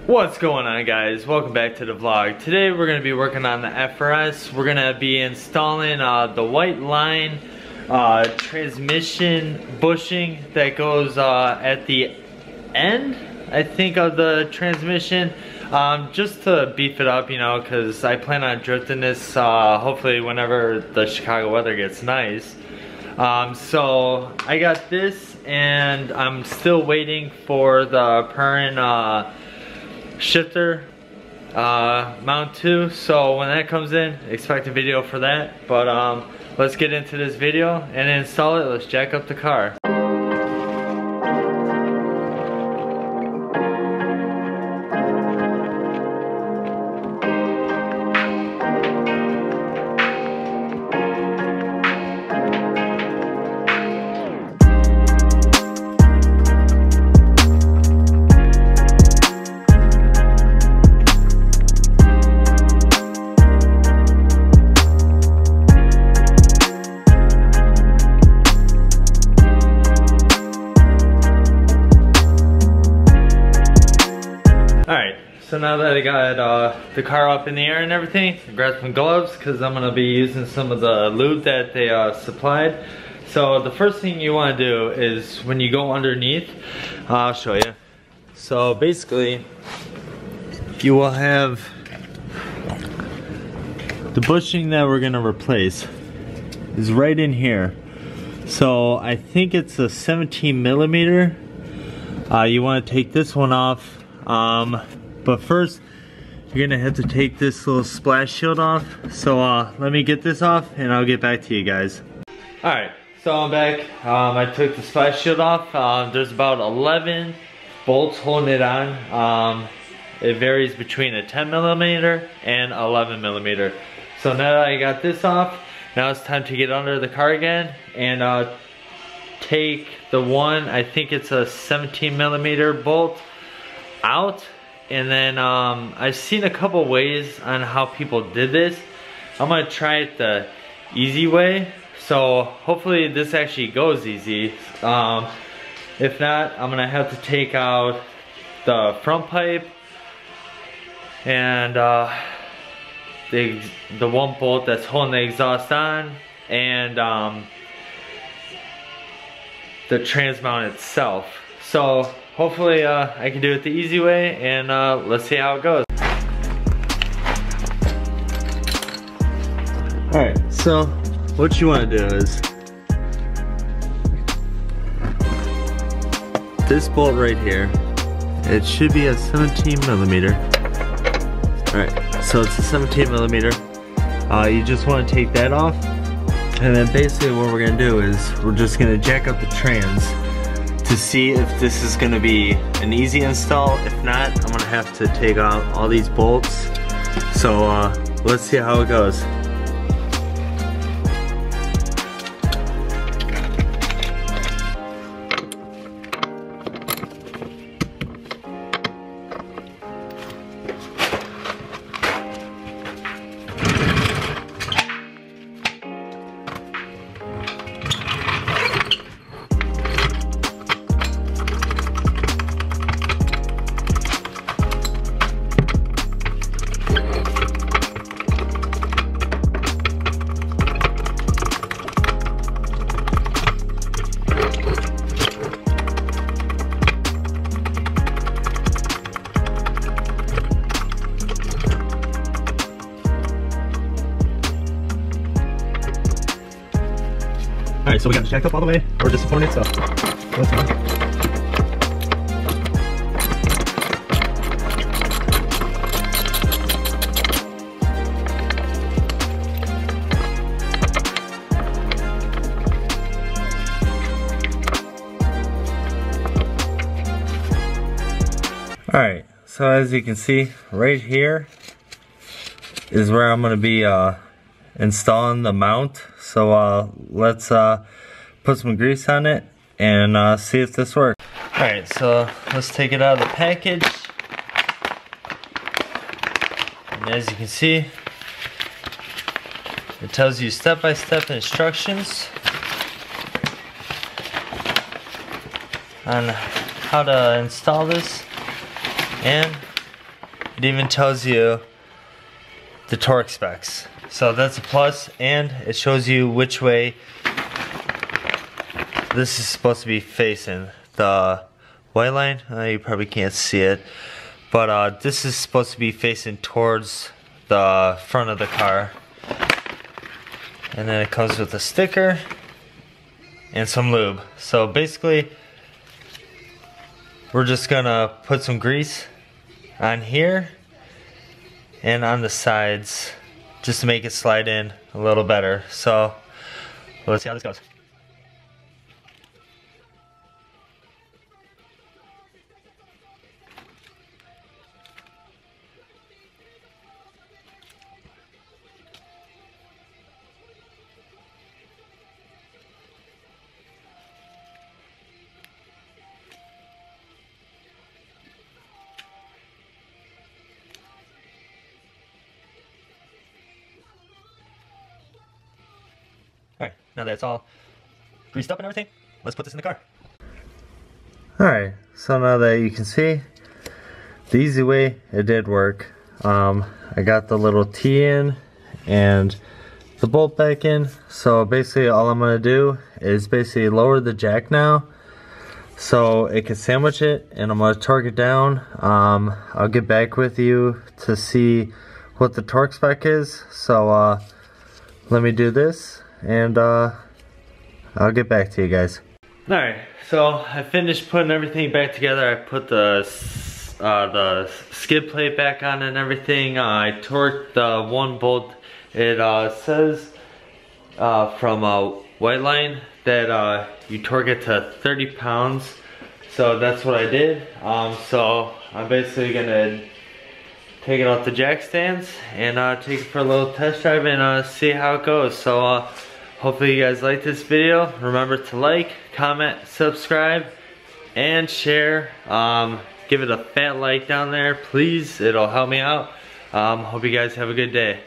What's going on, guys? Welcome back to the vlog. Today we're going to be working on the FRS. We're going to be installing the white line transmission bushing that goes at the end, I think, of the transmission, just to beef it up, you know, because I plan on drifting this hopefully whenever the Chicago weather gets nice. So I got this, and I'm still waiting for the Perrin shifter mount too. So when that comes in, expect a video for that. But let's get into this video and install it. Let's jack up the car. So now that I got the car up in the air and everything, I grabbed some gloves because I'm going to be using some of the lube that they supplied. So the first thing you want to do is when you go underneath, I'll show you. So basically, you will have the bushing that we're going to replace is right in here. So I think it's a 17 millimeter. You want to take this one off. But first, you're gonna have to take this little splash shield off. So let me get this off and I'll get back to you guys. Alright, so I'm back. I took the splash shield off. There's about 11 bolts holding it on. It varies between a 10 millimeter and 11 millimeter. So now that I got this off, now it's time to get under the car again and take the one, I think it's a 17 millimeter bolt out. And then I've seen a couple ways on how people did this. I'm gonna try it the easy way. So hopefully this actually goes easy. If not, I'm gonna have to take out the front pipe and the one bolt that's holding the exhaust on, and the trans mount itself. So hopefully I can do it the easy way, and let's see how it goes. Alright, so what you want to do is this bolt right here, it should be a 17 millimeter. Alright, so it's a 17 millimeter. You just want to take that off, and then basically what we're going to do is we're just going to jack up the trans to see if this is going to be an easy install. If not, I'm going to have to take out all these bolts. So let's see how it goes. Alright, so we got it jacked up all the way. We're disappointed, so let's go. Alright, so as you can see, right here is where I'm going to be installing the mount. So let's put some grease on it and see if this works. Alright, so let's take it out of the package. And as you can see, it tells you step-by-step instructions on how to install this, and it even tells you the torque specs. So that's a plus, and it shows you which way this is supposed to be facing. The white line, you probably can't see it, but this is supposed to be facing towards the front of the car. And then it comes with a sticker and some lube. So basically, we're just gonna put some grease on here and on the sides just to make it slide in a little better. So let's see how this goes. Alright, now that it's all greased up and everything, let's put this in the car. Alright, so now that you can see, the easy way, it did work. I got the little T in and the bolt back in. So basically all I'm going to do is basically lower the jack now so it can sandwich it, and I'm going to torque it down. I'll get back with you to see what the torque spec is. So let me do this and I'll get back to you guys. Alright, so I finished putting everything back together. I put the skid plate back on and everything. I torqued the one bolt. It says from whiteline that you torque it to 30 pounds. So that's what I did. So I'm basically gonna take it off the jack stands and take it for a little test drive and see how it goes. So hopefully you guys like this video. Remember to like, comment, subscribe, and share. Give it a fat like down there, please. It'll help me out. Hope you guys have a good day.